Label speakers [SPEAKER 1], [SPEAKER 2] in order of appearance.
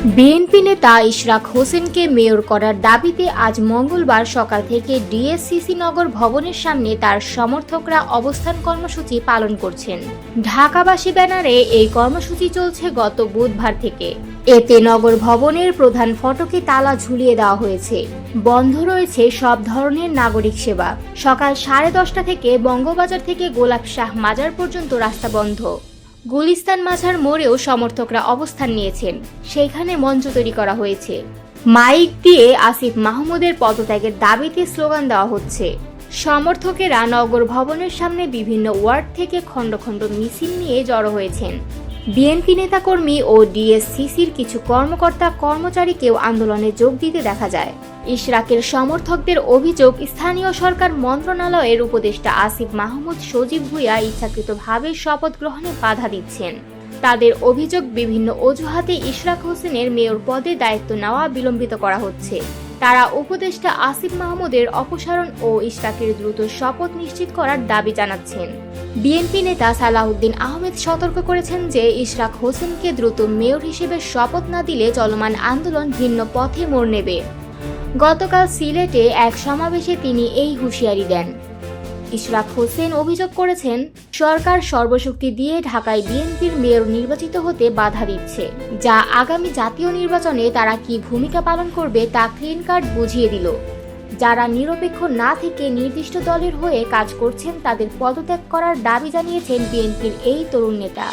[SPEAKER 1] BNP নেতা ইশরাক হোসেনকে mayor করার দাবিতে আজ মঙ্গলবার সকাল থেকে ডিএসসিসি নগর ভবনের সামনে তার সমর্থকরা অবস্থান কর্মসূচি পালন করছেন। ঢাকাবাসী ব্যানারে এই কর্মসূচি চলছে গত বুধবার থেকে। এতে নগর ভবনের প্রধান ফটকে তালা ঝুলিয়ে দেওয়া হয়েছে। বন্ধ রয়েছে সব ধরনের নাগরিক সেবা। সকাল 10:30 থেকে বঙ্গবাজার থেকে গোলাপ শাহ মাজার পর্যন্ত রাস্তা বন্ধ। গুলিস্তান মাঝার মোড়েও সমর্থকরা অবস্থান নিয়েছেন। সেখানে মঞ্চ তৈরি করা হয়েছে। মাইক দিয়ে আসিফ মাহমুদের পদত্যাগের দাবিতে স্লোগান দেওয়া হচ্ছে। সমর্থকেরা নগর ভবনের সামনে বিভিন্ন ওয়ার্ড থেকে খণ্ড খণ্ড মিছিল নিয়ে জড়ো হয়েছেন। বিএনপি নেতাকর্মী ও ডিএসসিসির কিছু কর্মকর্তা কর্মচারীকেও আন্দোলনে যোগ দিতে দেখা যায়। ইশরাকের সমর্থকদের অভিযোগ, স্থানীয় সরকার মন্ত্রণালয়ের উপদেষ্টা আসিফ মাহমুদ সজীব ভুঁইয়া ইচ্ছাকৃতভাবে শপথ গ্রহণে বাধা দিচ্ছেন। তাদের অভিযোগ, বিভিন্ন অজুহাতে ইশরাক হোসেনের মেয়র পদে দায়িত্ব নেওয়া বিলম্বিত করা হচ্ছে। তারা উপদেষ্টা আসিফ মাহমুদের অপসারণ ও ইশরাকের দ্রুত শপথ নিশ্চিত করার দাবি জানাচ্ছেন। বিএনপি নেতা সালাউদ্দিন আহমেদ সতর্ক করেছেন যে ইশরাক হোসেনকে দ্রুত মেয়র হিসেবে শপথ না দিলে চলমান আন্দোলন ভিন্ন পথে মোড় নেবে। গতকাল সিলেটে এক সমাবেশে তিনি এই হুঁশিয়ারি দেন। ইশরাক হোসেন অভিযোগ করেছেন, সরকার সর্বশক্তি দিয়ে ঢাকায় বিএনপির মেয়র নির্বাচিত হতে বাধা দিচ্ছে, যা আগামী জাতীয় নির্বাচনে তারা কি ভূমিকা পালন করবে তা ক্লিন কার্ড বুঝিয়ে দিল। যারা নিরপেক্ষ না থেকে নির্দিষ্ট দলের হয়ে কাজ করছেন তাদের পদত্যাগ করার দাবি জানিয়েছেন বিএনপির এই তরুণ নেতা।